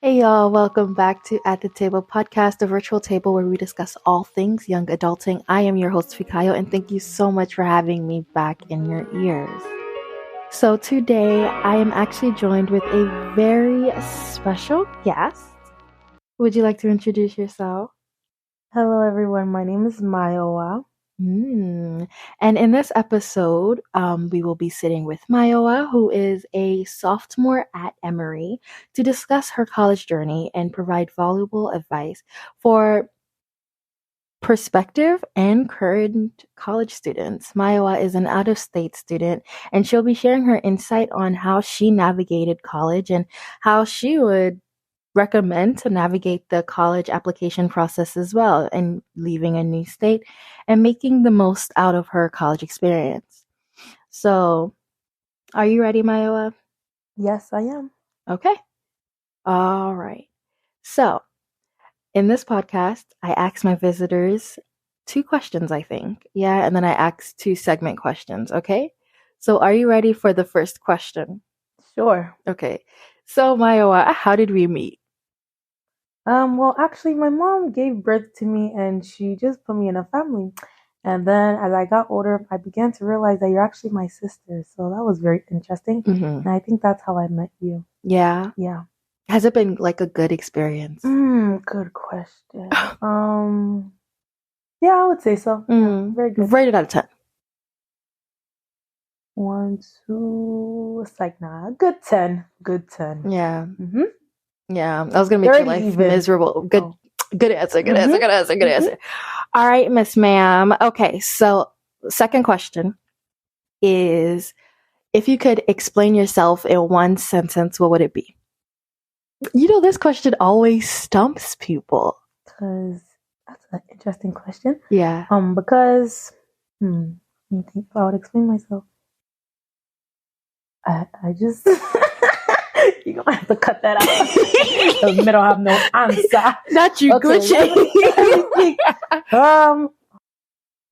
Hey y'all, welcome back to At the Table podcast, a virtual table where we discuss all things young adulting. I am your host, Fikayo, and thank you so much for having me back in your ears. So today I am actually joined with a very special guest. Would you like to introduce yourself? Hello, everyone. My name is Mayowa. And in this episode, we will be sitting with Mayowa, who is a sophomore at Emory, to discuss her college journey and provide valuable advice for prospective and current college students. Mayowa is an out-of-state student, and she'll be sharing her insight on how she navigated college and how she would recommend to navigate the college application process as well and leaving a new state and making the most out of her college experience. So, are you ready, Mayowa? Yes, I am. Okay. All right. So, in this podcast, I ask my visitors two questions, I think. Yeah, and then I ask two segment questions, okay? So, are you ready for the first question? Sure. Okay. So, Mayowa, how did we meet? Well, actually, my mom gave birth to me and she just put me in a family. And then as I got older, I began to realize that you're actually my sister. So that was very interesting. Mm-hmm. And I think that's how I met you. Yeah. Yeah. Has it been like a good experience? Good question. Yeah, I would say so. Yeah, very good. Rated out of 10. 1, 2, it's like, nah, good 10. Good 10. Yeah. Mm-hmm. Yeah. I was going to make your 30 life even. miserable. Good. Oh. Good answer. Good Mhm. answer. Good answer. Good answer. All right, Miss Ma'am. Okay. So, second question is, if you could explain yourself in one sentence, what would it be? You know, this question always stumps people. Because that's an interesting question. Yeah. Because let me think if I would explain myself. I just you're gonna have to cut that out. Because I don't have no answer. Not you, Okay, Gucci. I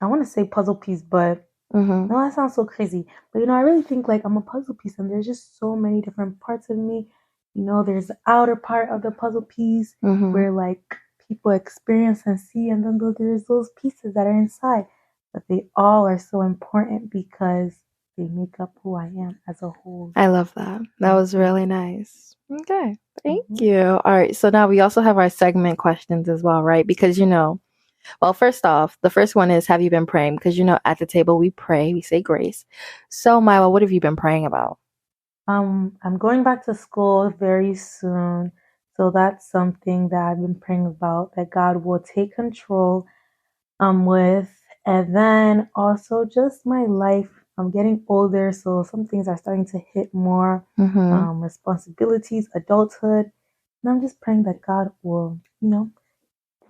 want to say puzzle piece, but no, that sounds so crazy. But I really think like I'm a puzzle piece, and there's just so many different parts of me. There's the outer part of the puzzle piece where like people experience and see, and then there's those pieces that are inside. But they all are so important because they make up who I am as a whole. I love that. That was really nice. Okay. Thank you. All right. So now we also have our segment questions as well, right? Because, well, first off, the first one is, have you been praying? Because, at the table, we pray, we say grace. So, Myla, what have you been praying about? I'm going back to school very soon. So that's something that I've been praying about, that God will take control with. And then also just my life. I'm getting older, so some things are starting to hit more. Responsibilities, adulthood. And I'm just praying that God will,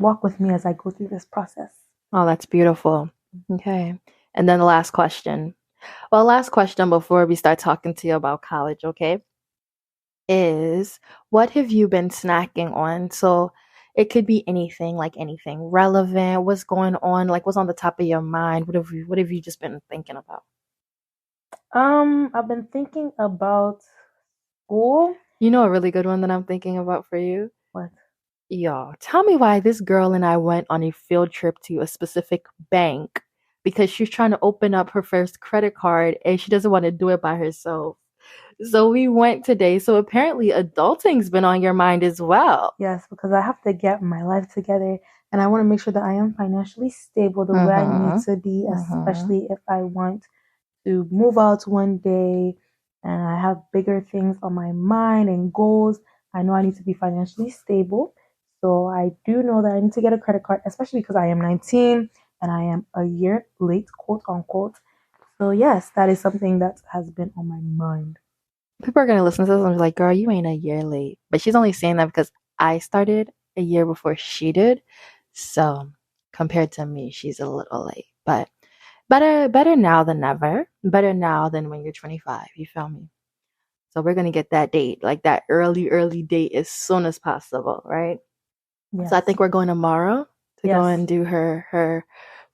walk with me as I go through this process. Oh, that's beautiful. Okay. And then the last question. Well, last question before we start talking to you about college, okay, is what have you been snacking on? So it could be anything, like anything relevant. What's going on? Like what's on the top of your mind? What have you just been thinking about? I've been thinking about school. You know a really good one that I'm thinking about for you? What? Y'all, tell me why this girl and I went on a field trip to a specific bank because she's trying to open up her first credit card and she doesn't want to do it by herself. So we went today. So apparently adulting's been on your mind as well. Yes, because I have to get my life together and I want to make sure that I am financially stable the way I need to be, especially if I want to move out one day and I have bigger things on my mind and goals. I know I need to be financially stable. So I do know that I need to get a credit card, especially because I am 19 and I am a year late, quote unquote. So yes, that is something that has been on my mind. People are going to listen to this and be like, girl, you ain't a year late. But she's only saying that because I started a year before she did. So compared to me, she's a little late. But better now than never. Better now than when you're 25. You feel me? So we're going to get that date, like that early date as soon as possible, right? Yes. So I think we're going tomorrow to go and do her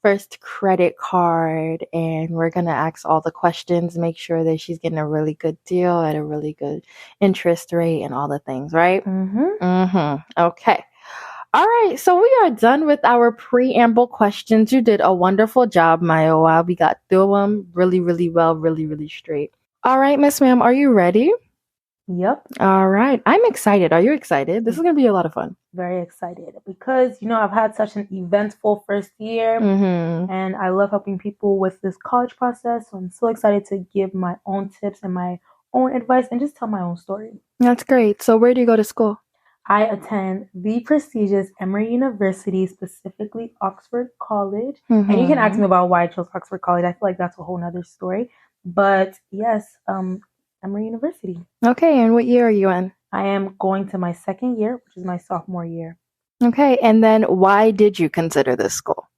first credit card, and we're going to ask all the questions, make sure that she's getting a really good deal at a really good interest rate and all the things, right? Okay. All right, so we are done with our preamble questions. You did a wonderful job, Mayowa. We got through them really, really well, really, really straight. All right, Miss Ma'am, are you ready? Yep. All right. I'm excited. Are you excited? This is going to be a lot of fun. Very excited because, I've had such an eventful first year and I love helping people with this college process. So I'm so excited to give my own tips and my own advice and just tell my own story. That's great. So where do you go to school? I attend the prestigious Emory University, specifically Oxford College. And you can ask me about why I chose Oxford College. I feel like that's a whole nother story. But yes, Emory University. Okay, and what year are you in? I am going to my second year, which is my sophomore year. Okay, and then why did you consider this school?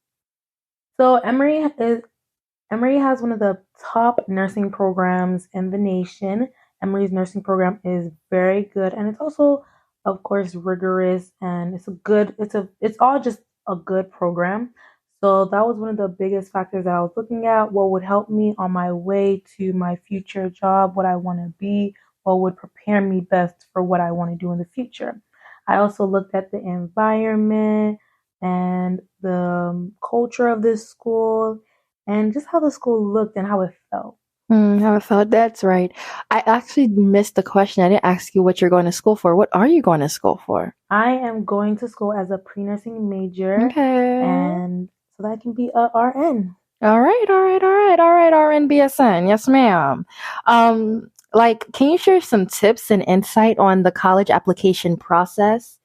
So Emory has one of the top nursing programs in the nation. Emory's nursing program is very good, and it's also, of course, rigorous, and it's all just a good program. So that was one of the biggest factors that I was looking at. What would help me on my way to my future job, what I want to be, what would prepare me best for what I want to do in the future. I also looked at the environment and the culture of this school and just how the school looked and how it felt. How it felt. That's right. I actually missed the question. I didn't ask you what you're going to school for. What are you going to school for? I am going to school as a pre-nursing major. Okay. And so that I can be a RN. All right. RN BSN. Yes, ma'am. Can you share some tips and insight on the college application process?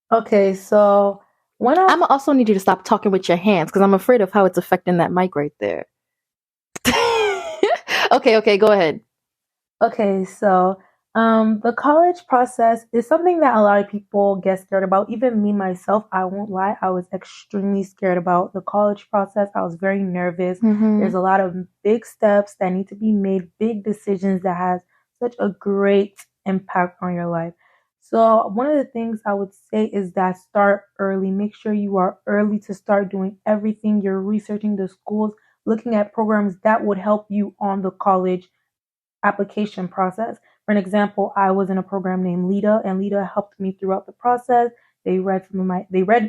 Okay, so I'm also need you to stop talking with your hands because I'm afraid of how it's affecting that mic right there. Okay, go ahead. Okay, so the college process is something that a lot of people get scared about. Even me myself, I won't lie, I was extremely scared about the college process. I was very nervous. There's a lot of big steps that need to be made, big decisions that has such a great impact on your life. So one of the things I would say is that start early. Make sure you are early to start doing everything. You're researching the schools, looking at programs that would help you on the college application process. For an example, I was in a program named LIDA, and LIDA helped me throughout the process. They read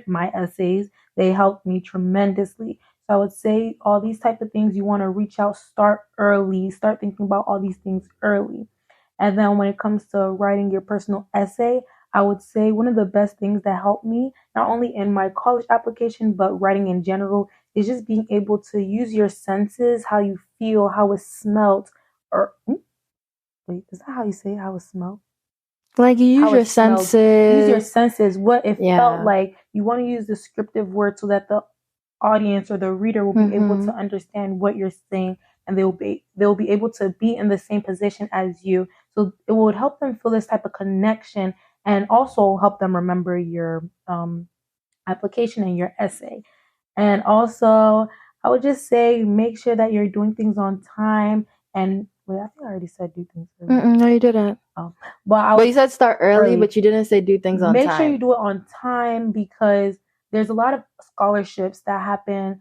my essays. They helped me tremendously. So I would say all these type of things, you want to reach out, start early, start thinking about all these things early. And then when it comes to writing your personal essay, I would say one of the best things that helped me, not only in my college application, but writing in general, is just being able to use your senses, how you feel, how it smelled, or wait, is that how you say how it smelled? Like you use your senses. Use your senses. What it felt like. You want to use descriptive words so that the audience or the reader will be able to understand what you're saying, and they'll be able to be in the same position as you. So it would help them feel this type of connection, and also help them remember your application and your essay. And also, I would just say make sure that you're doing things on time. And wait, I think I already said do things early. No, you didn't. Oh, but you said start early, but you didn't say do things on time. Make sure you do it on time because there's a lot of scholarships that happen.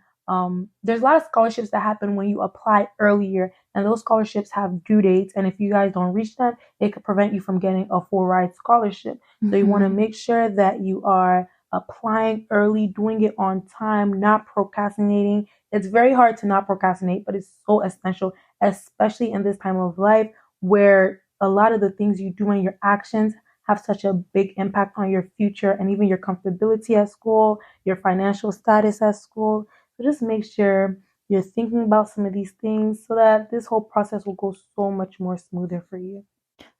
There's a lot of scholarships that happen when you apply earlier, and those scholarships have due dates. And if you guys don't reach them, it could prevent you from getting a full ride scholarship. So you want to make sure that you are applying early, doing it on time, not procrastinating. It's very hard to not procrastinate, but it's so essential, especially in this time of life where a lot of the things you do and your actions have such a big impact on your future and even your comfortability at school, your financial status at school. So just make sure you're thinking about some of these things so that this whole process will go so much more smoother for you.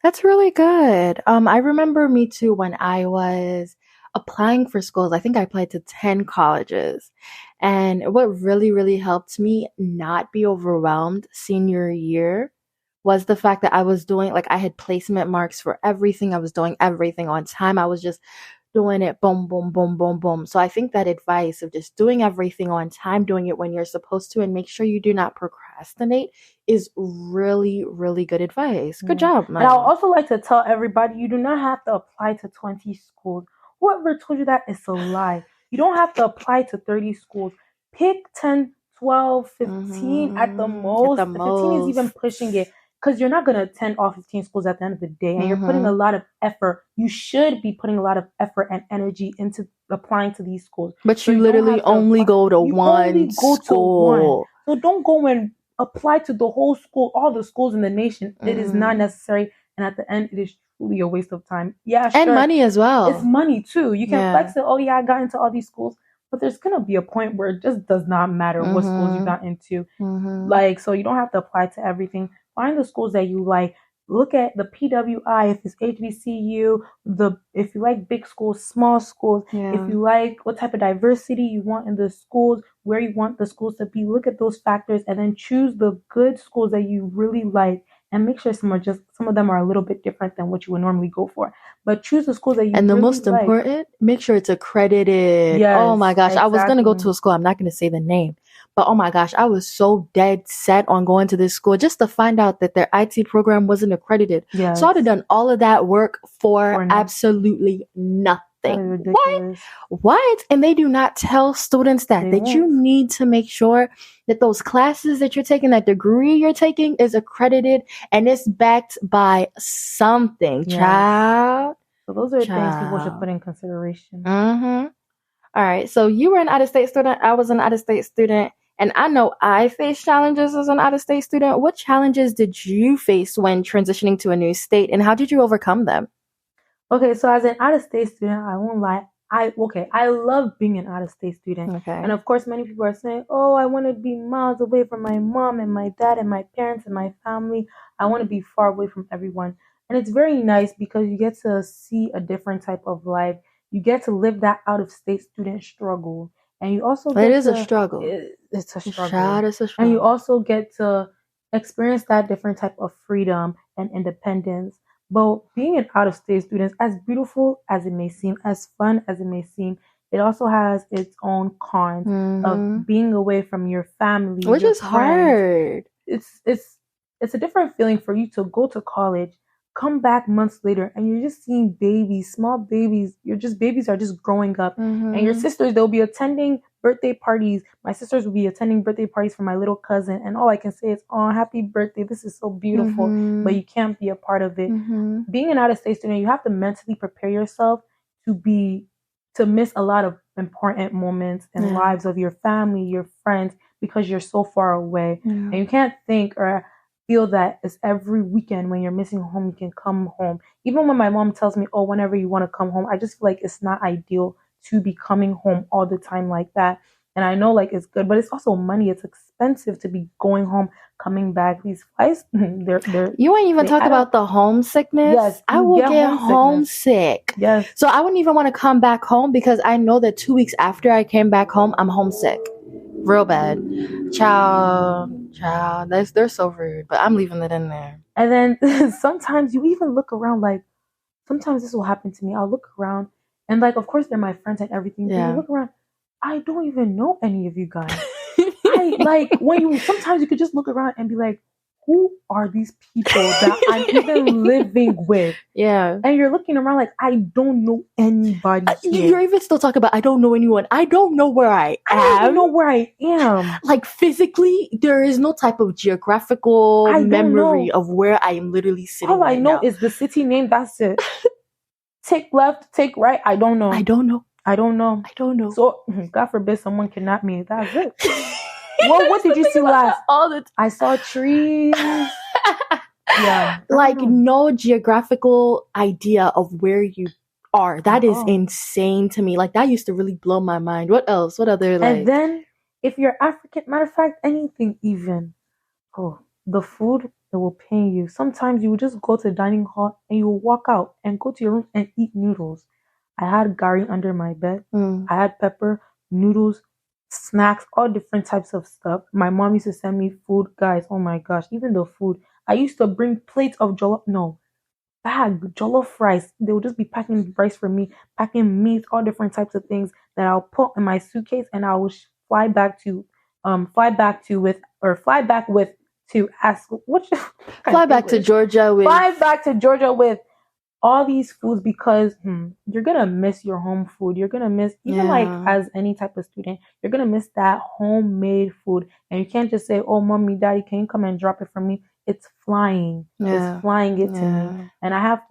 That's really good. I remember me too when I was applying for schools. I think I applied to 10 colleges. And what really, really helped me not be overwhelmed senior year was the fact that I was doing, I had placement marks for everything. I was doing everything on time. I was just doing it boom, boom, boom, boom, boom. So I think that advice of just doing everything on time, doing it when you're supposed to, and make sure you do not procrastinate is really, really good advice. Good job, man. And I'll also like to tell everybody, you do not have to apply to 20 schools. Whoever told you that is a lie. You don't have to apply to 30 schools. pick 10, 12, 15 at the most. 15 is even pushing it, because you're not going to attend all 15 schools at the end of the day, and you're putting a lot of effort. You should be putting a lot of effort and energy into applying to these schools. But so you literally only go to one school. So don't go and apply to the whole school, all the schools in the nation. It is not necessary, and at the end, it is truly a waste of time. Yeah, sure. And money as well. It's money too. You can flex it. Oh yeah, I got into all these schools, but there's gonna be a point where it just does not matter what schools you got into. Like, so you don't have to apply to everything. Find the schools that you like. Look at the PWI, if it's HBCU, if you like big schools, small schools, if you like what type of diversity you want in the schools, where you want the schools to be. Look at those factors and then choose the good schools that you really like, and make sure some of them are a little bit different than what you would normally go for. But choose the schools that you and the really most important, make sure it's accredited. Yes, oh my gosh, exactly. I was going to go to a school. I'm not going to say the name. But oh my gosh, I was so dead set on going to this school just to find out that their IT program wasn't accredited. Yes. So I'd have done all of that work for absolutely nothing. What? And they do not tell students that you need to make sure that those classes that you're taking, that degree you're taking is accredited and it's backed by something, child. So those are things people should put in consideration. All right. So you were an out-of-state student. I was an out-of-state student. And I know I faced challenges as an out-of-state student. What challenges did you face when transitioning to a new state, and how did you overcome them? Okay, so as an out-of-state student, I won't lie. I love being an out-of-state student. Okay. And of course, many people are saying, oh, I want to be miles away from my mom and my dad and my parents and my family. I want to be far away from everyone. And it's very nice because you get to see a different type of life. You get to live that out-of-state student struggle. And you also get a struggle. It's a struggle. It's a struggle. And you also get to experience that different type of freedom and independence. But being an out-of-state student, as beautiful as it may seem, as fun as it may seem, it also has its own cons of being away from your family, which is hard. It's a different feeling for you to go to college, come back months later, and you're just seeing babies, small babies. Babies are just growing up. And your sisters, they'll be attending birthday parties. My sisters will be attending birthday parties for my little cousin. And all I can say is, oh, happy birthday. This is so beautiful. But you can't be a part of it. Being an out-of-state student, you have to mentally prepare yourself to miss a lot of important moments in lives of your family, your friends, because you're so far away. And you can't think or feel that it's every weekend when you're missing home, you can come home. Even when my mom tells me, oh, whenever you want to come home, I just feel like it's not ideal to be coming home all the time like that. And I know like it's good, but it's also money. It's expensive to be going home, coming back. These flights, you ain't even talk about the homesickness. Yes, I will get homesick. Yes. So I wouldn't even want to come back home because I know that 2 weeks after I came back home, I'm homesick. Real bad. Child, they're so rude, but I'm leaving it in there. And then sometimes you even look around, like, sometimes this will happen to me. I'll look around and like, of course they're my friends and everything. Yeah. But you look around, I don't even know any of you guys. Sometimes you could just look around and be like, who are these people that I'm even living with? Yeah. And you're looking around like, I don't know anybody here. You're even still talking about, I don't know anyone. I don't know where I am. I don't know where I am. Like physically, there is no type of geographical memory of where I am literally sitting. All I know is the city name. That's it. Take left, take right. I don't know. So, God forbid someone kidnap me. That's it. What did you see last? I saw trees. Yeah. Like no geographical idea of where you are. That is insane to me. Like that used to really blow my mind. What else? What other like? And then if you're African, matter of fact, anything even. Oh, the food, it will pain you. Sometimes you will just go to the dining hall and you will walk out and go to your room and eat noodles. I had gari under my bed. I had pepper, noodles, snacks, all different types of stuff. My mom used to send me food, guys. Oh my gosh, even the food. I used to bring plates of jollof rice. They would just be packing rice for me, packing meat, all different types of things that I'll put in my suitcase, and I will fly back with to ask fly back to Georgia with all these foods because you're gonna miss your home food. You're gonna miss even like as any type of student, you're gonna miss that homemade food. And you can't just say, "Oh, mommy, daddy, can you come and drop it for me?" It's flying. It's flying it to me, and I have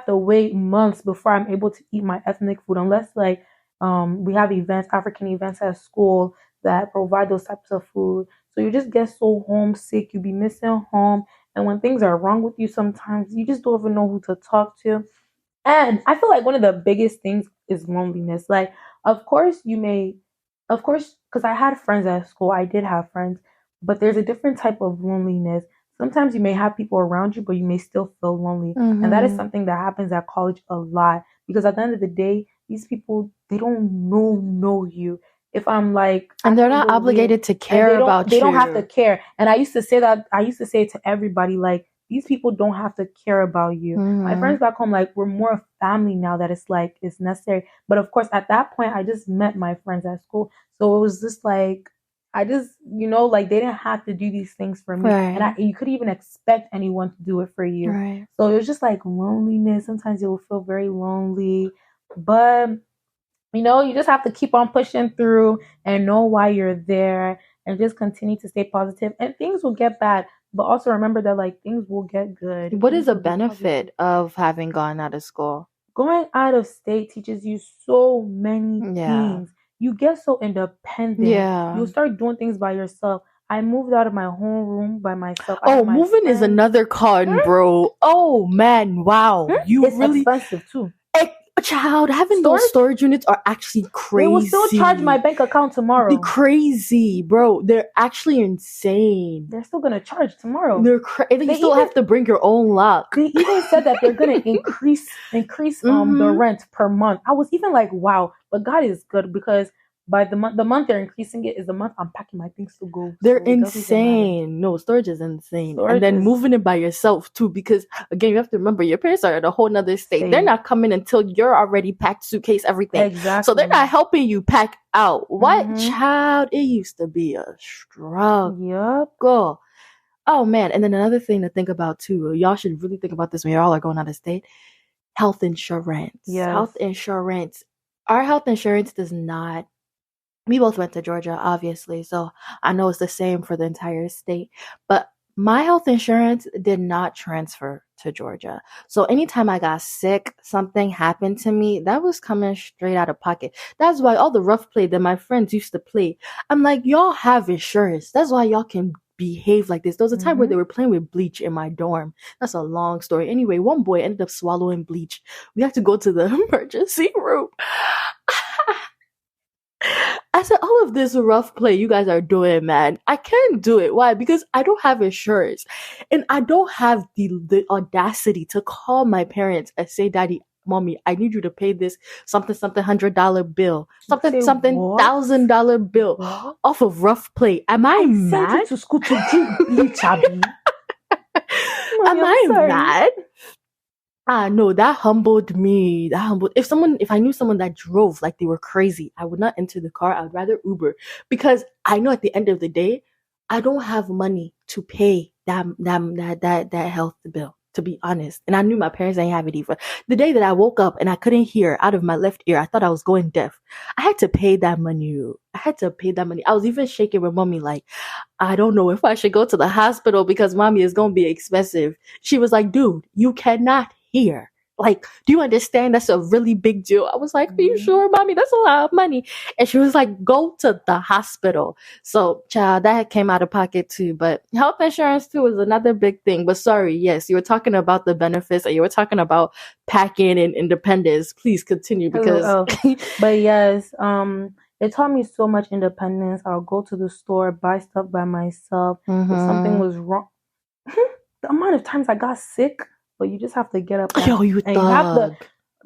to wait months before I'm able to eat my ethnic food unless like we have events, African events at school that provide those types of food. So you just get so homesick, you be missing home, and when things are wrong with you sometimes you just don't even know who to talk to. And I feel like one of the biggest things is loneliness. Like, of course, because I had friends at school, I did have friends, but there's a different type of loneliness. Sometimes you may have people around you, but you may still feel lonely. And that is something that happens at college a lot because at the end of the day, these people, they don't know you. If I'm like, and they're not obligated to care about you. They don't have to care. And I used to say it to everybody, like, these people don't have to care about you. My friends back home, like, we're more family now that it's like it's necessary. But of course, at that point, I just met my friends at school, so it was just like I just, like they didn't have to do these things for me, and you couldn't even expect anyone to do it for you. Right. So it was just like loneliness. Sometimes you will feel very lonely, but you just have to keep on pushing through and know why you're there and just continue to stay positive, and things will get bad. But also remember that like things will get good. What is the benefit of having gone out of school? Going out of state teaches you so many things. You get so independent. You'll start doing things by yourself. I moved out of my homeroom by myself. Oh, moving is another con, bro. Oh man, wow. It's really expensive too. Child, having those storage units are actually crazy. They will still charge my bank account tomorrow. They're crazy, bro. They're actually insane. They're still gonna charge tomorrow. You still have to bring your own lock. They even said that they're gonna increase the rent per month. I was even like, wow, but God is good because by the month they're increasing it is the month I'm packing my things to go. They're insane. No, storage is insane. And then moving it by yourself too, because again, you have to remember your parents are in a whole nother state. They're not coming until you're already packed, suitcase, everything. Exactly. So they're not helping you pack out. What, child? It used to be a struggle. Yep. Oh man. And then another thing to think about too, y'all should really think about this when y'all are going out of state. Health insurance. Yes. Health insurance. Our health insurance does not. We both went to Georgia, obviously, so I know it's the same for the entire state. But my health insurance did not transfer to Georgia. So anytime I got sick, something happened to me, that was coming straight out of pocket. That's why all the rough play that my friends used to play, I'm like, y'all have insurance. That's why y'all can behave like this. There was a time where they were playing with bleach in my dorm. That's a long story. Anyway, one boy ended up swallowing bleach. We had to go to the emergency room. I said, all of this rough play you guys are doing, man, I can't do it. Why? Because I don't have insurance. And I don't have the audacity to call my parents and say, Daddy, Mommy, I need you to pay this something $100 bill, something $1,000 bill off of rough play. Am I mad? Sent you to school to drink bleach, Abby. Am I mad? No, that humbled me. If I knew someone that drove like they were crazy, I would not enter the car. I would rather Uber because I know at the end of the day, I don't have money to pay that health bill, to be honest. And I knew my parents didn't have it either. The day that I woke up and I couldn't hear out of my left ear, I thought I was going deaf. I had to pay that money. I was even shaking with mommy like, I don't know if I should go to the hospital because mommy is going to be expensive. She was like, dude, you cannot hear. Like, do you understand? That's a really big deal. I was like, are you sure, mommy? That's a lot of money. And she was like, go to the hospital. So, child, that came out of pocket too. But health insurance too is another big thing. But sorry, yes, you were talking about the benefits and you were talking about packing and independence. Please continue because. But yes, it taught me so much independence. I'll go to the store, buy stuff by myself. If something was wrong, the amount of times I got sick. But you just have to get up. You have to.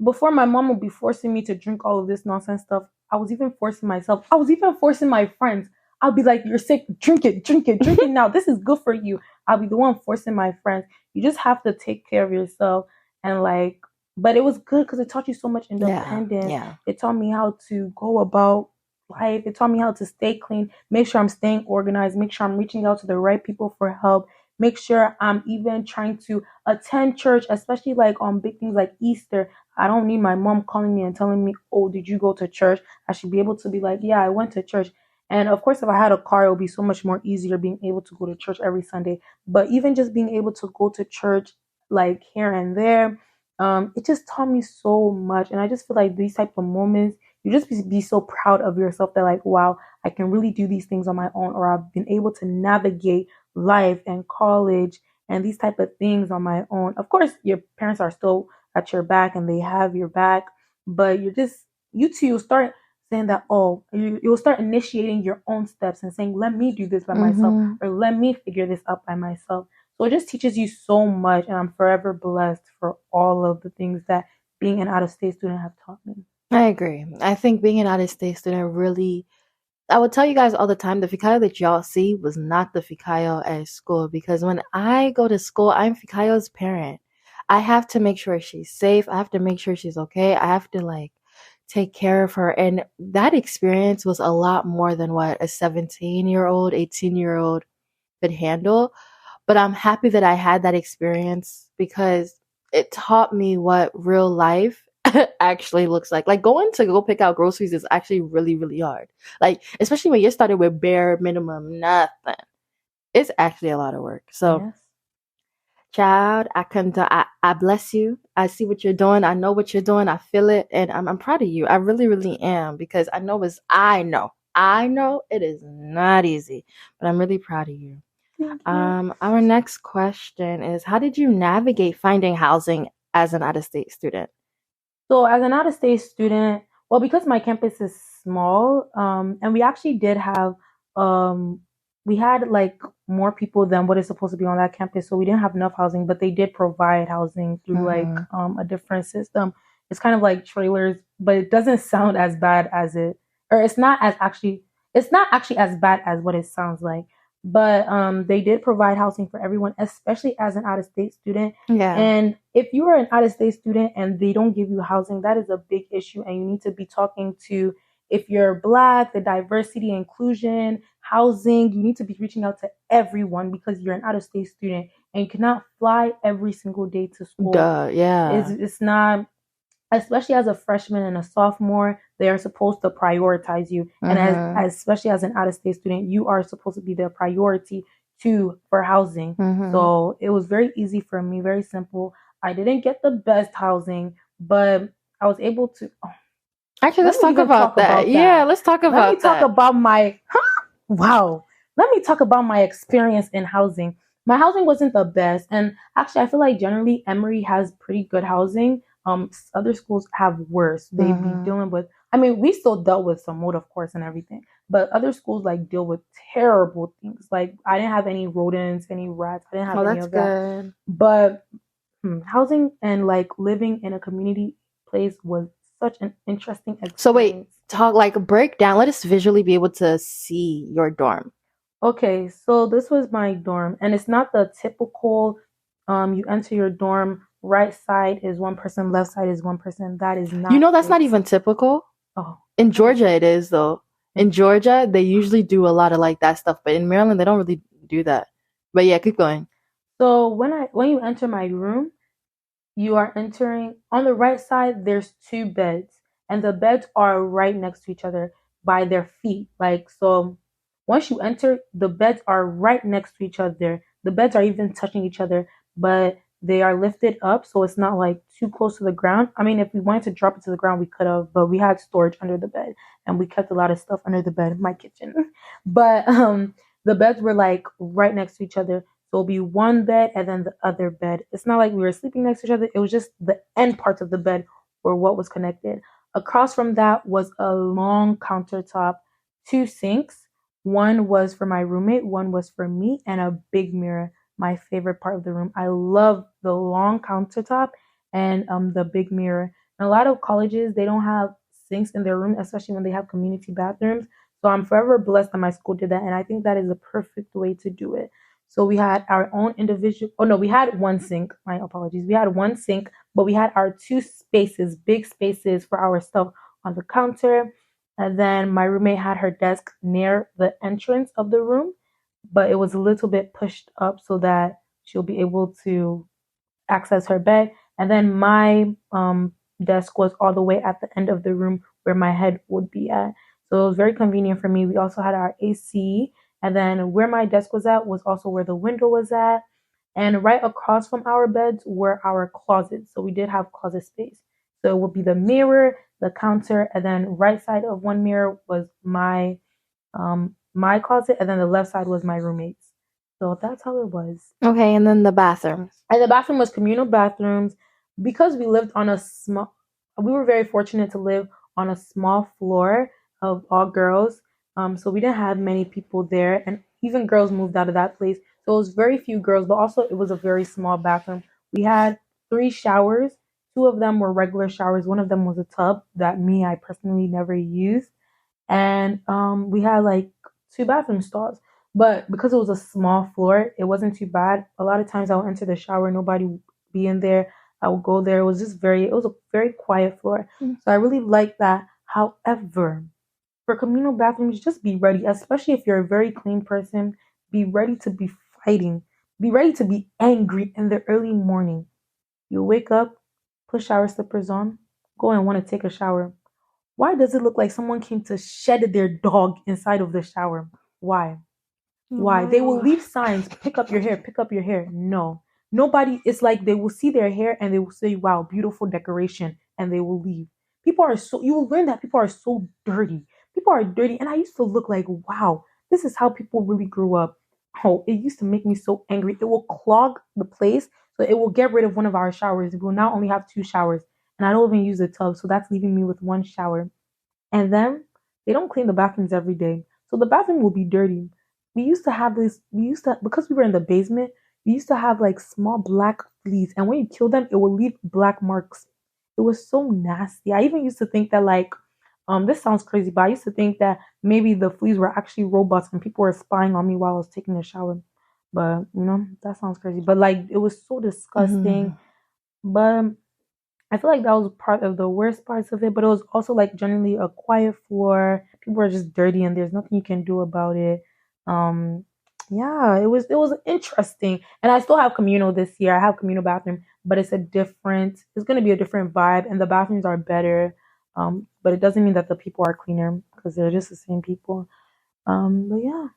Before my mom would be forcing me to drink all of this nonsense stuff, I was even forcing myself. I was even forcing my friends. I'll be like, you're sick, drink it now. This is good for you. I'll be the one forcing my friends. You just have to take care of yourself. And like, but it was good because it taught you so much independence. Yeah. It taught me how to go about life. It taught me how to stay clean, make sure I'm staying organized, make sure I'm reaching out to the right people for help. make sure I'm even trying to attend church, especially like on big things like Easter. I don't need my mom calling me and telling me, "Oh, did you go to church?" I should be able to be like, "Yeah, I went to church." And of course, if I had a car, it would be so much more easier being able to go to church every Sunday. But even just being able to go to church like here and there, it just taught me so much. And I just feel like these type of moments, you just be so proud of yourself that like, wow, I can really do these things on my own, or I've been able to navigate life and college and these type of things on my own. Of course, your parents are still at your back and they have your back, but you two, start saying that, oh, you'll start initiating your own steps and saying, let me do this by myself, Mm-hmm. or let me figure this out by myself. So it just teaches you so much, and I'm forever blessed for all of the things that being an out of state student have taught me. I agree. I think being an out of state student really, I would tell you guys all the time, the Fikayo that y'all see was not the Fikayo at school, because when I go to school, I'm Fikayo's parent. I have to make sure she's safe. I have to make sure she's okay. I have to like take care of her. And that experience was a lot more than what a 17-year-old, 18-year-old could handle. But I'm happy that I had that experience because it taught me what real life actually looks like. Like going to go pick out groceries is actually really, really hard. Like, especially when you're starting with bare minimum nothing. It's actually a lot of work. So, Yes. child, I bless you. I see what you're doing. I know what you're doing. I feel it. And I'm proud of you. I really, really am, because I know it is not easy, but I'm really proud of you. Thank you. Our next question is, how did you navigate finding housing as an out-of-state student? So as an out-of-state student, well, because my campus is small, and we actually did have, um, we had like more people than what is supposed to be on that campus, so we didn't have enough housing, but they did provide housing through like Mm-hmm. a different system. It's kind of like trailers, but it doesn't sound as bad as it, or it's not actually as bad as what it sounds like. But they did provide housing for everyone, especially as an out-of-state student. Yeah. And if you are an out of state student and they don't give you housing, that is a big issue. And you need to be talking to, if you're Black, the diversity, inclusion, housing, you need to be reaching out to everyone because you're an out of state student and you cannot fly every single day to school. Duh. Yeah. It's not, especially as a freshman and a sophomore, they are supposed to prioritize you. And Mm-hmm. especially as an out of state student, you are supposed to be their priority too for housing. Mm-hmm. So it was very easy for me, very simple. I didn't get the best housing, but I was able to. Oh, Actually, let let's me talk even about talk that. about Yeah, that. let's talk Let me about talk that. about my wow. Let me talk about my experience in housing. My housing wasn't the best, and actually, I feel like generally Emory has pretty good housing. Other schools have worse. They be Mm-hmm. dealing with. I mean, we still dealt with some mold, of course, and everything, but other schools like deal with terrible things. Like I didn't have any rodents, any rats. I didn't have Well, any that's of that. good. But housing and like living in a community place was such an interesting So wait, experience. talk like break down. Let us visually be able to see your dorm. Okay, so this was my dorm, and it's not the typical you enter your dorm, right side is one person, left side is one person. That is You not know, that's it. not even typical. Oh, In what is Georgia, it is though. it? In Georgia, they usually do a lot of like that stuff, but in Maryland, they don't really do that. But yeah, keep going. So when you enter my room, you are entering on the right side, there's two beds, and the beds are right next to each other by their feet. Like, so once you enter, the beds are right next to each other. The beds are even touching each other, but they are lifted up, so it's not like too close to the ground. I mean, if we wanted to drop it to the ground, we could have, but we had storage under the bed, and we kept a lot of stuff under the bed in my kitchen. But the beds were like right next to each other. So it'll be one bed and then the other bed. It's not like we were sleeping next to each other. It was just the end parts of the bed were what was connected. Across from that was a long countertop, two sinks. One was for my roommate, one was for me, and a big mirror. My favorite part of the room. I love the long countertop and the big mirror. And a lot of colleges they don't have sinks in their room, especially when they have community bathrooms. So I'm forever blessed that my school did that, and I think that is a perfect way to do it. So we had our own individual. Oh no, we had one sink. My apologies. We had one sink, but we had our two spaces, big spaces for our stuff on the counter. And then my roommate had her desk near the entrance of the room. but it was a little bit pushed up so that she'll be able to access her bed. And then my desk was all the way at the end of the room where my head would be at. So it was very convenient for me. We also had our AC, and then where my desk was at was also where the window was at. And right across from our beds were our closets. So we did have closet space. So it would be the mirror, the counter, and then right side of one mirror was my closet, and then the left side was my roommate's. So that's how it was. Okay, and then the bathrooms. And the bathroom was communal bathrooms because we were very fortunate to live on a small floor of all girls. So we didn't have many people there, and even girls moved out of that place. So it was very few girls, but also it was a very small bathroom. We had 3 showers. Two of them were regular showers. One of them was a tub that I personally never used, and we had like 2 bathroom stalls. But because it was a small floor, it wasn't too bad. A lot of times I would enter the shower, nobody would be in there. I would go there. It was a very quiet floor. So I really liked that. However, for communal bathrooms, just be ready, especially if you're a very clean person. Be ready to be fighting. Be ready to be angry in the early morning. You wake up, put shower slippers on, go and want to take a shower. Why does it look like someone came to shed their dog inside of the shower? Why? Why? They will leave signs, pick up your hair, pick up your hair. No. Nobody, it's like they will see their hair and they will say, wow, beautiful decoration, and they will leave. You will learn that people are so dirty. People are dirty. And I used to look like, wow, this is how people really grew up. Oh, it used to make me so angry. It will clog the place. So it will get rid of one of our showers. We will now only have 2 showers. And I don't even use a tub. So that's leaving me with 1 shower. And then they don't clean the bathrooms every day. So the bathroom will be dirty. Because we were in the basement, we used to have like small black fleas. And when you kill them, it will leave black marks. It was so nasty. I even used to think that this sounds crazy, but I used to think that maybe the fleas were actually robots and people were spying on me while I was taking a shower. But that sounds crazy. But like it was so disgusting. But I feel like that was part of the worst parts of it, but it was also like generally a quiet floor. People are just dirty and there's nothing you can do about it. Um yeah, it was interesting. And I still have communal this year. I have communal bathroom, but it's gonna be a different vibe and the bathrooms are better. But it doesn't mean that the people are cleaner because they're just the same people. But yeah.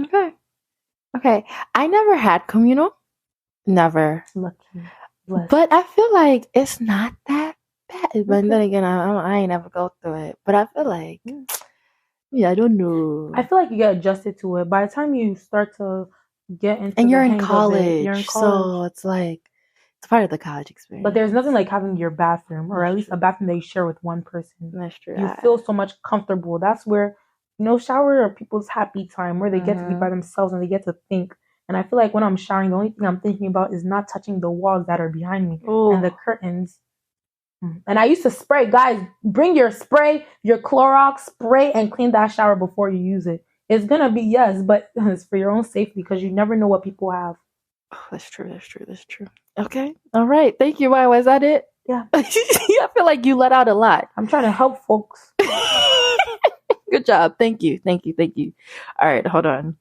Okay. Okay. I never had communal. Never. Lucky. Blessed. But I feel like it's not that bad. But then again, I ain't never go through it. But I feel like, yeah, I don't know. I feel like you get adjusted to it. By the time you start to get into and the you're hang in of college, it, you're in college. so it's like it's part of the college experience. But there's nothing like having your bathroom, or at least a bathroom that you share with one person. That's true. You feel so much comfortable. That's where shower are people's happy time, where they get to be by themselves and they get to think. And I feel like when I'm showering, the only thing I'm thinking about is not touching the walls that are behind me and the curtains. And I used to spray. Guys, bring your spray, your Clorox spray, and clean that shower before you use it. It's gonna be yes, but it's for your own safety because you never know what people have. Oh, that's true. That's true. That's true. Okay. All right. Thank you, Mayowa. Is that it? Yeah. I feel like you let out a lot. I'm trying to help folks. Good job. Thank you. Thank you. Thank you. All right. Hold on.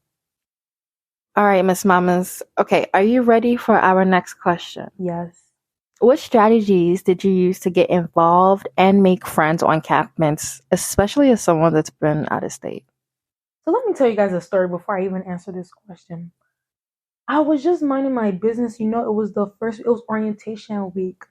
All right, Miss Mamas. Okay. Are you ready for our next question? Yes. What strategies did you use to get involved and make friends on campus, especially as someone that's been out of state? So let me tell you guys a story before I even answer this question. I was just minding my business. It was orientation week.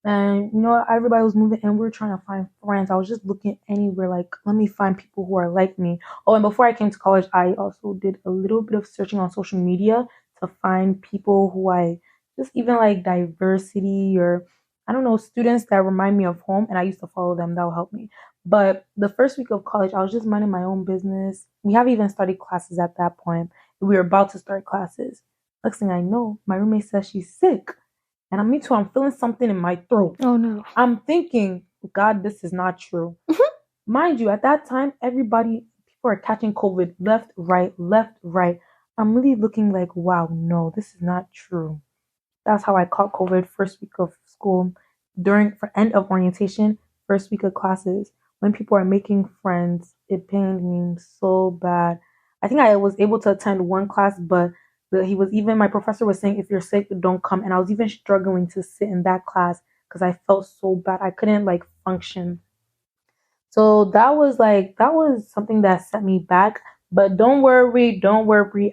And everybody was moving and we were trying to find friends. I was just looking anywhere, like, let me find people who are like me. Oh, and before I came to college, I also did a little bit of searching on social media to find people who I just even like diversity or I don't know, students that remind me of home, and I used to follow them. That will help me. But the first week of college, I was just minding my own business. We haven't even started classes at that point. We were about to start classes. Next thing I know, my roommate says she's sick. And me too, I'm feeling something in my throat. Oh no. I'm thinking, God, this is not true. Mind you, at that time, people are catching COVID left, right. I'm really looking like, wow, no, this is not true. That's how I caught COVID first week of school, for end of orientation, first week of classes. When people are making friends, it pained me so bad. I think I was able to attend one class, but my professor was saying, if you're sick, don't come. And I was even struggling to sit in that class because I felt so bad. I couldn't like function. So that was something that set me back. But don't worry.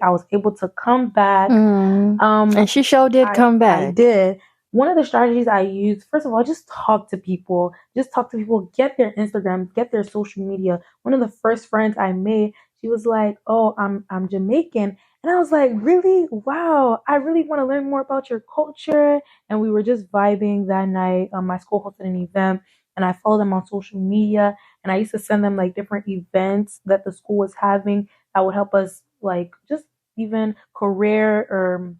I was able to come back. And she sure did come I back. did. One of the strategies I used, first of all, just talk to people. Just talk to people. Get their Instagram. Get their social media. One of the first friends I made, she was like, "Oh, I'm Jamaican," and I was like, "Really? Wow! I really want to learn more about your culture." And we were just vibing that night. My school hosted an event, and I followed them on social media. And I used to send them like different events that the school was having that would help us like just even career or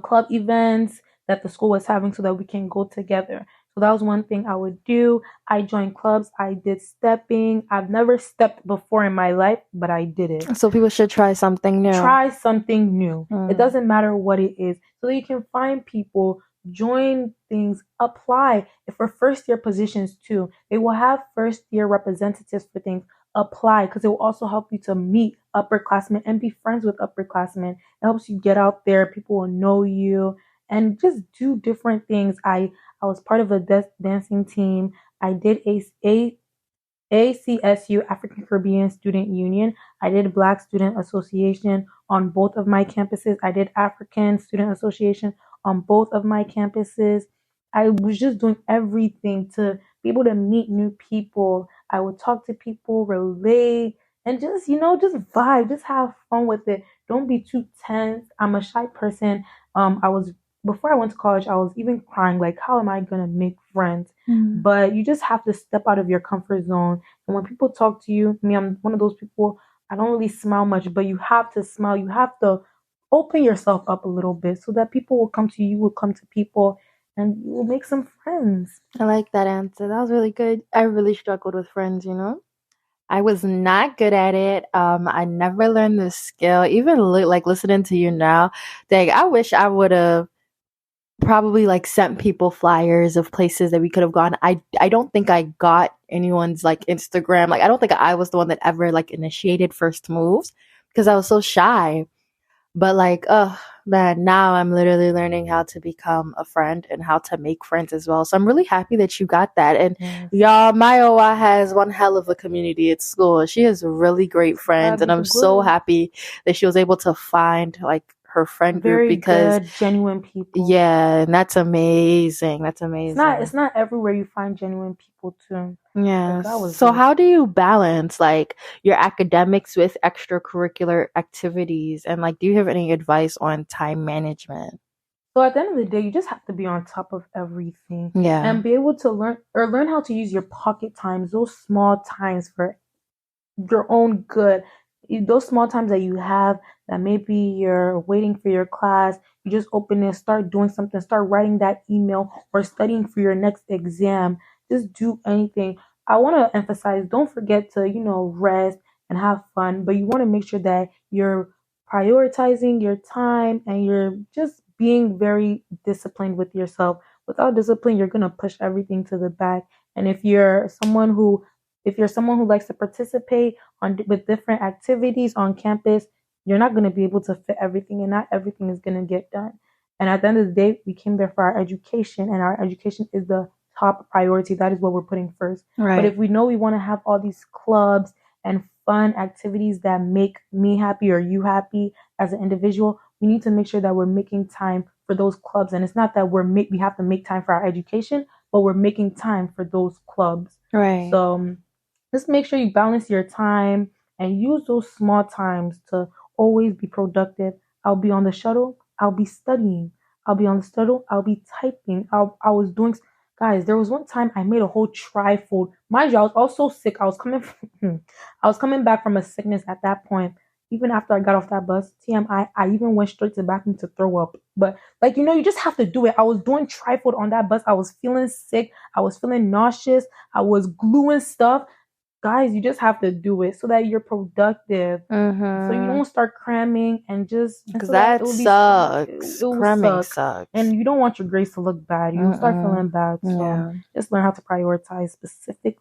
club events that the school was having so that we can go together. So that was one thing I would do. I joined clubs. I did stepping. I've never stepped before in my life, but I did it. So people should try something new. Try something new. It doesn't matter what it is. So that you can find people, join things, apply. If for first year positions too, they will have first year representatives for things. Apply because it will also help you to meet upperclassmen and be friends with upperclassmen. It helps you get out there. People will know you and just do different things. I was part of a dancing team. I did ACSU, African Caribbean Student Union. I did Black Student Association on both of my campuses. I did African Student Association on both of my campuses. I was just doing everything to be able to meet new people. I would talk to people, relate, and just, just vibe, just have fun with it. Don't be too tense. I'm a shy person. I was before I went to college, I was even crying, like, how am I gonna make friends? But you just have to step out of your comfort zone. And when people talk to you, me, I'm one of those people, I don't really smile much, but you have to smile. You have to open yourself up a little bit so that people will come to you, you will come to people, and you will make some friends. I like that answer. That was really good. I really struggled with friends. I was not good at it. I never learned the skill. Even like listening to you now, dang, I wish I would have probably like sent people flyers of places that we could have gone. I don't think I got anyone's like Instagram. Like I don't think I was the one that ever like initiated first moves because I was so shy. But like, oh man, now I'm literally learning how to become a friend and how to make friends as well. So I'm really happy that you got that. And y'all, Mayowa has one hell of a community at school. She has really great friends, and I'm so happy that she was able to find like her friend group because good, genuine people. Yeah, and that's amazing. That's amazing. It's not everywhere you find genuine people too. Yeah. So how do you balance like your academics with extracurricular activities, and like do you have any advice on time management? So at the end of the day, you just have to be on top of everything. Yeah. And be able to learn how to use your pocket times, those small times for your own good. Those small times that you have that maybe you're waiting for your class, you just open it, start doing something, start writing that email or studying for your next exam. Just do anything. I want to emphasize, don't forget to, rest and have fun, but you want to make sure that you're prioritizing your time and you're just being very disciplined with yourself. Without discipline, you're going to push everything to the back. And if you're someone who likes to participate with different activities on campus, you're not going to be able to fit everything, and not everything is going to get done. And at the end of the day, we came there for our education, and our education is the top priority. That is what we're putting first. Right. But if we know we want to have all these clubs and fun activities that make me happy or you happy as an individual, we need to make sure that we're making time for those clubs. And it's not that we have to make time for our education, but we're making time for those clubs. Right. So just make sure you balance your time and use those small times to always be productive. I'll be on the shuttle, I'll be studying. I'll be on the shuttle, I'll be typing. I was doing, guys, there was one time I made a whole trifold. Mind you, I was also sick. I was coming back from a sickness at that point. Even after I got off that bus, TMI, I even went straight to the bathroom to throw up. But like, you just have to do it. I was doing trifold on that bus. I was feeling sick. I was feeling nauseous. I was gluing stuff. Guys, you just have to do it so that you're productive. So you don't start cramming and just because that sucks. Cramming sucks, and you don't want your grades to look bad. You start feeling bad. So just learn how to prioritize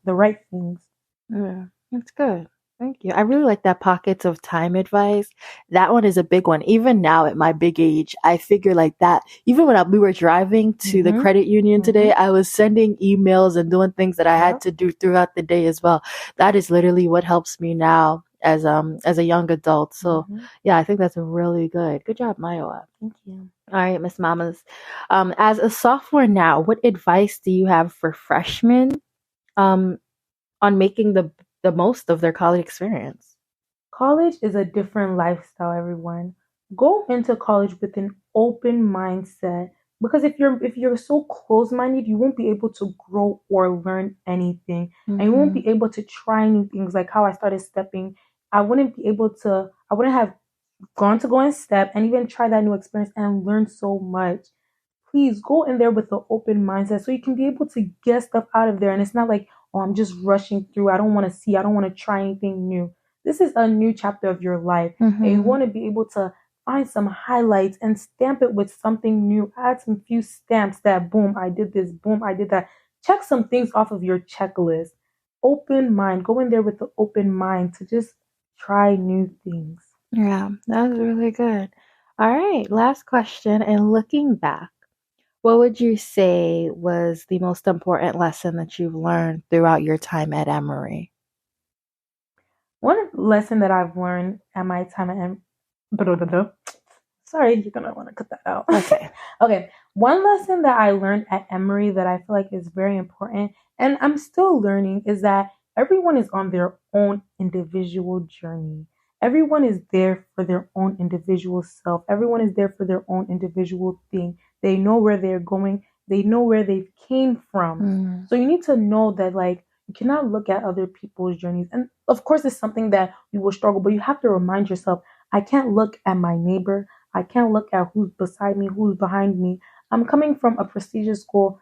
the right things. Yeah, that's good. Thank you. I really like that pockets of time advice. That one is a big one. Even now at my big age, I figure like that. Even when we were driving to the credit union today, I was sending emails and doing things that I had to do throughout the day as well. That is literally what helps me now as a young adult. So yeah, I think that's really good. Good job, Mayowa. Thank you. All right, Miss Mamas. As a sophomore now, what advice do you have for freshmen um, on making the most of their college experience? College is a different lifestyle, everyone. Go into college with an open mindset because if you're so close-minded, you won't be able to grow or learn anything. And you won't be able to try new things like how I started stepping. I wouldn't have gone to go and step and even try that new experience and learn so much. Please go in there with an open mindset so you can be able to get stuff out of there. And it's not like, oh, I'm just rushing through. I don't want to see, I don't want to try anything new. This is a new chapter of your life. And you want to be able to find some highlights and stamp it with something new. Add some few stamps that boom, I did this, boom, I did that. Check some things off of your checklist. Open mind. Go in there with an open mind to just try new things. Yeah, that was really good. All right, last question. And looking back, what would you say was the most important lesson that you've learned throughout your time at Emory? One lesson that I've learned at my time at sorry, you're gonna want to cut that out. Okay. Okay. One lesson that I learned at Emory that I feel like is very important, and I'm still learning, is that everyone is on their own individual journey. Everyone is there for their own individual self. Everyone is there for their own individual thing. They know where they're going. They know where they came from. So you need to know that, like, you cannot look at other people's journeys. And of course, it's something that you will struggle, but you have to remind yourself, I can't look at my neighbor. I can't look at who's beside me, who's behind me. I'm coming from a prestigious school,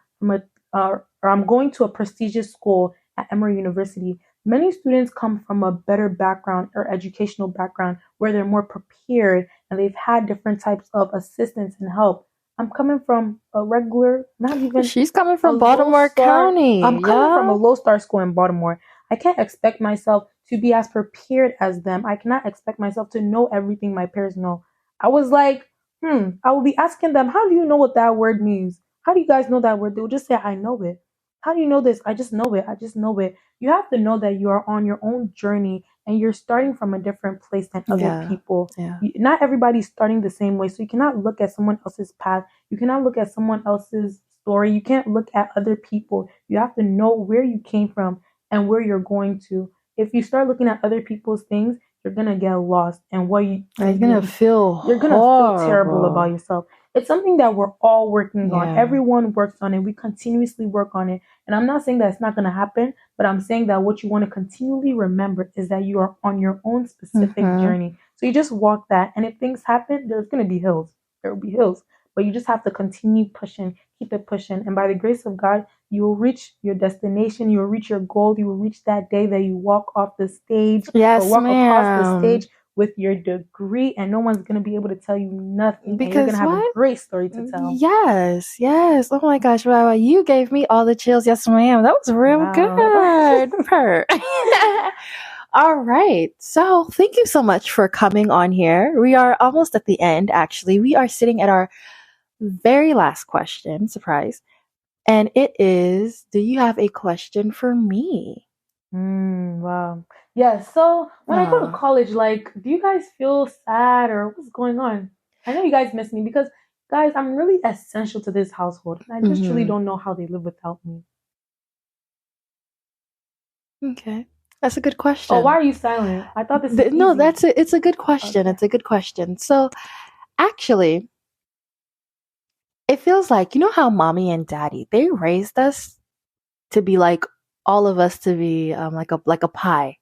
or I'm going to a prestigious school at Emory University. Many students come from a better background or educational background where they're more prepared and they've had different types of assistance and help. I'm coming from a regular, not even She's coming from Baltimore County. I'm coming from a low star school in Baltimore. I can't expect myself to be as prepared as them. I cannot expect myself to know everything my peers know. I was like, I will be asking them, how do you know what that word means? How do you guys know that word? They will just say, I know it. How do you know this? I just know it. I just know it. You have to know that you are on your own journey and you're starting from a different place than other people. Not everybody's starting the same way. So you cannot look at someone else's path. You cannot look at someone else's story. You can't look at other people. You have to know where you came from and where you're going to. If you start looking at other people's things, you're gonna get lost, and you're gonna feel terrible about yourself. It's something that we're all working on. Everyone works on it. We continuously work on it. And I'm not saying that it's not gonna happen, but I'm saying that what you want to continually remember is that you are on your own specific journey. So you just walk that, and if things happen, there's gonna be hills. There will be hills. But you just have to continue pushing, keep it pushing. And by the grace of God, you will reach your destination, you will reach your goal, you will reach that day that you walk off the stage, yes, or walk across the ma'am. stage with your degree, and no one's going to be able to tell you nothing. Because and you're going to have a great story to tell. Yes, yes. Oh my gosh, wow, you gave me all the chills. Yes, ma'am. That was real good. Per. All right. So thank you so much for coming on here. We are almost at the end, actually. We are sitting at our very last question. Surprise. And it is, do you have a question for me? Wow. Yeah, so when I go to college, like, do you guys feel sad or what's going on? I know you guys miss me because, guys, I'm really essential to this household. And I just truly don't know how they live without me. Okay. That's a good question. Oh, why are you silent? I thought this was No, easy. it's a good question. Okay. It's a good question. So, actually, it feels like, you know how mommy and daddy, they raised us to be like all of us to be like a pie,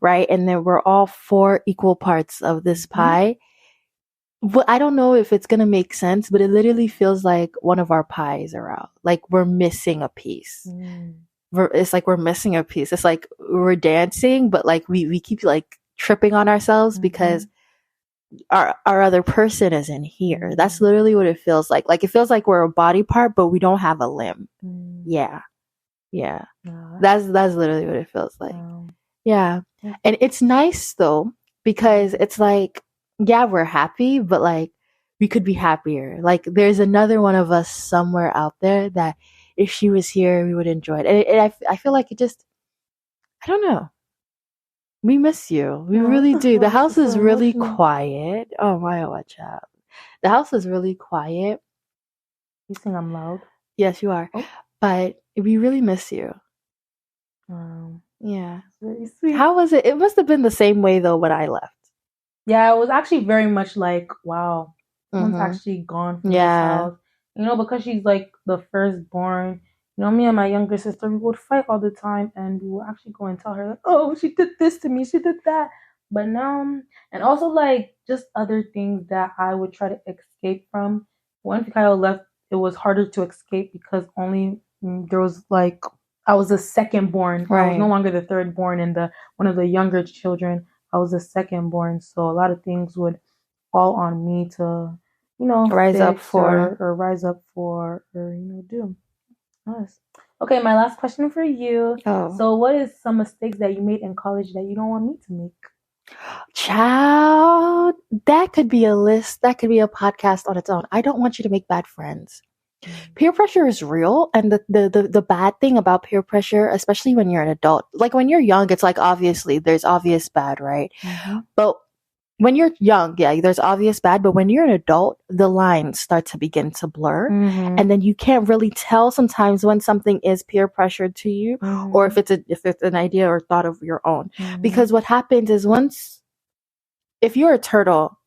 right? And then we're all 4 equal parts of this pie. But I don't know if it's gonna make sense, but it literally feels like one of our pies are out. Like we're missing a piece. It's like we're missing a piece. It's like we're dancing, but like we keep like tripping on ourselves because our other person is in here. That's literally what it feels like. Like it feels like we're a body part, but we don't have a limb. Yeah. That's literally what it feels like. Yeah. And it's nice though, because it's like, yeah, we're happy, but like we could be happier. Like there's another one of us somewhere out there that if she was here, we would enjoy it. I feel like it just, I don't know. We miss you. We really do. The Oh, this house is so is really emotional. quiet. Oh my, watch out. The house is really quiet. You think I'm loud? Yes, you are. Oh. But we really miss you. Yeah. Very sweet. How was it? It must have been the same way though when I left. Yeah, it was actually very much like, wow, someone's Mm-hmm. actually gone from this Yeah. house. You know, because she's like the firstborn. You know, me and my younger sister, we would fight all the time, and we would actually go and tell her, like, oh, she did this to me, she did that. But now, and also like just other things that I would try to escape from. When Fikayo left, it was harder to escape because only there was like I was the second born. I was no Right. longer the third born and the one of the younger children. I was the second born, so a lot of things would fall on me to, Rise up fix for. or rise up for or do. Nice. Okay, my last question for you. Oh. So, what is some mistakes that you made in college that you don't want me to make? Child, that could be a list. That could be a podcast on its own. I don't want you to make bad friends. Peer pressure is real, and the bad thing about peer pressure, especially when you're an adult, like when you're young, it's like obviously there's obvious bad, right? But when you're young, yeah, there's obvious bad, but when you're an adult, the lines start to begin to blur. And then you can't really tell sometimes when something is peer pressure to you or if it's an idea or thought of your own. Because what happens is if you're a turtle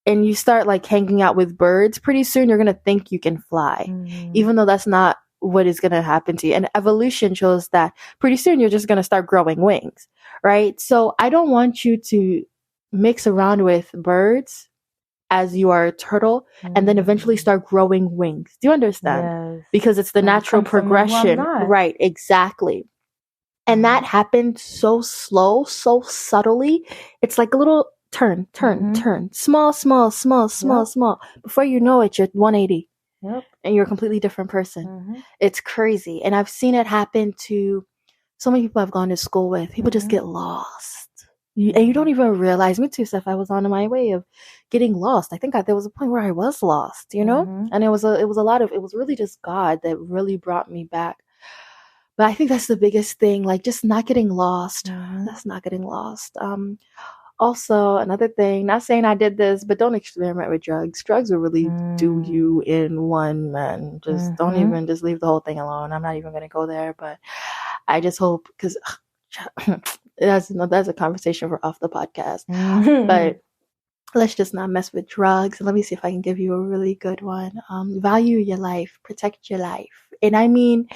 and you start like hanging out with birds, pretty soon you're going to think you can fly, even though that's not what is going to happen to you. And evolution shows that pretty soon you're just going to start growing wings, right? So I don't want you to mix around with birds as you are a turtle and then eventually start growing wings. Do you understand? Yes. Because it's the natural progression. Right, exactly. And that happened so slow, so subtly. It's like a little turn, small, small. Before you know it, you're 180. Yep. And you're a completely different person. It's crazy. And I've seen it happen to so many people I've gone to school with. People just get lost. And you don't even realize, me too, Steph, I was on my way of getting lost. I think there was a point where I was lost, and it was really just God that really brought me back. But I think that's the biggest thing, like just not getting lost. That's not getting lost. Also, another thing, not saying I did this, but don't experiment with drugs. Drugs will really do you in one, man. Just don't even, just leave the whole thing alone. I'm not even going to go there, but I just hope, because that's a conversation for off the podcast. But let's just not mess with drugs. Let me see if I can give you a really good one. Value your life, protect your life. And I mean,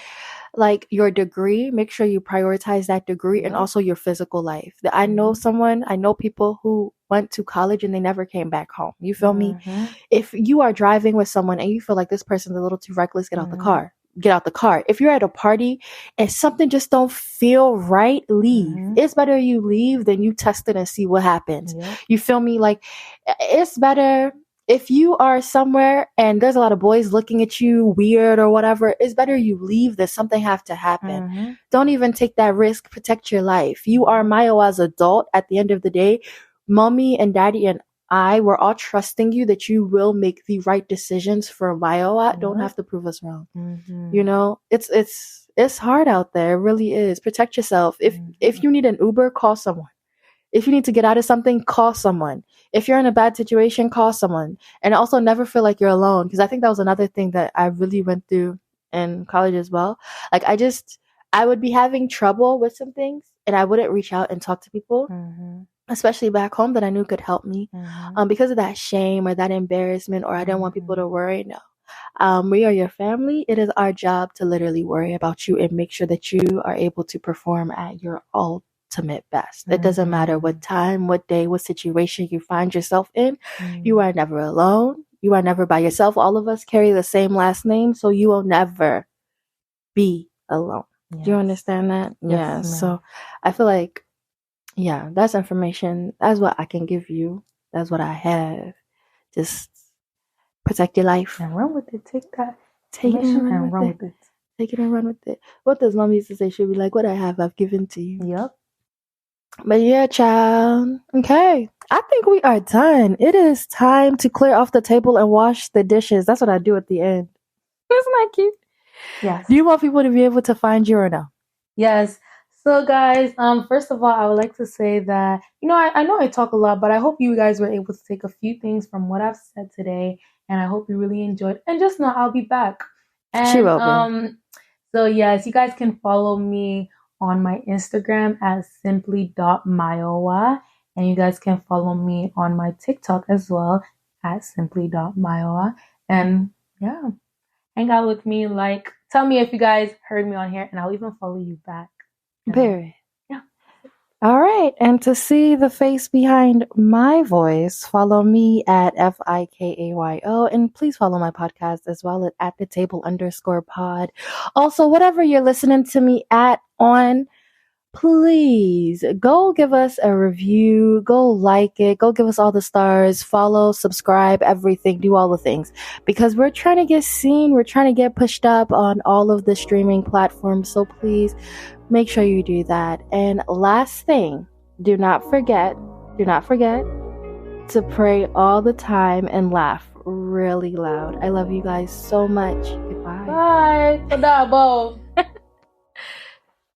like your degree, make sure you prioritize that degree and also your physical life. I know people who went to college and they never came back home. You feel me? If you are driving with someone and you feel like this person's a little too reckless, get out the car. Get out the car. If you're at a party and something just don't feel right, leave. It's better you leave than you test it and see what happens. You feel me? Like, it's better if you are somewhere and there's a lot of boys looking at you weird or whatever, it's better you leave than something have to happen. Don't even take that risk. Protect your life. You are Mayowa's adult at the end of the day. Mommy and daddy and I were all trusting you that you will make the right decisions for Mayowa. Don't have to prove us wrong. You know, it's hard out there. It really is. Protect yourself. If you need an Uber, call someone. If you need to get out of something, call someone. If you're in a bad situation, call someone. And also never feel like you're alone. Because I think that was another thing that I really went through in college as well. Like I would be having trouble with some things and I wouldn't reach out and talk to people, especially back home, that I knew could help me because of that shame or that embarrassment, or I didn't want people to worry. No. We are your family. It is our job to literally worry about you and make sure that you are able to perform at your ultimate best. It doesn't matter what time, what day, what situation you find yourself in. You are never alone. You are never by yourself. All of us carry the same last name, so you will never be alone. Do you understand that? Yeah. So I feel like, yeah, that's information. That's what I can give you. That's what I have. Just protect your life. And run with it. Take that Take it information and run with it. Take it and run with it. What does mom used to say? She'd be like, what I have, I've given to you. Yep. But yeah, child. Okay. I think we are done. It is time to clear off the table and wash the dishes. That's what I do at the end. Isn't that cute? Yes. Do you want people to be able to find you or no? Yes. So guys, first of all, I would like to say that, I know I talk a lot, but I hope you guys were able to take a few things from what I've said today, and I hope you really enjoyed. And just know I'll be back. She And will be. so yes, you guys can follow me on my Instagram as simply.mayowa, and you guys can follow me on my TikTok as well at simply.mayowa. And yeah, hang out with me. Like, tell me if you guys heard me on here, and I'll even follow you back. Period. Yeah. All right. And to see the face behind my voice, follow me at FIKAYO. And please follow my podcast as well at the table _pod. Also, whatever you're listening to me on, please go give us a review, go like it, go give us all the stars, follow, subscribe, everything, do all the things, because we're trying to get seen, we're trying to get pushed up on all of the streaming platforms. So please make sure you do that. And last thing, do not forget to pray all the time and laugh really loud. I love you guys so much. Goodbye. Bye. Tadabo.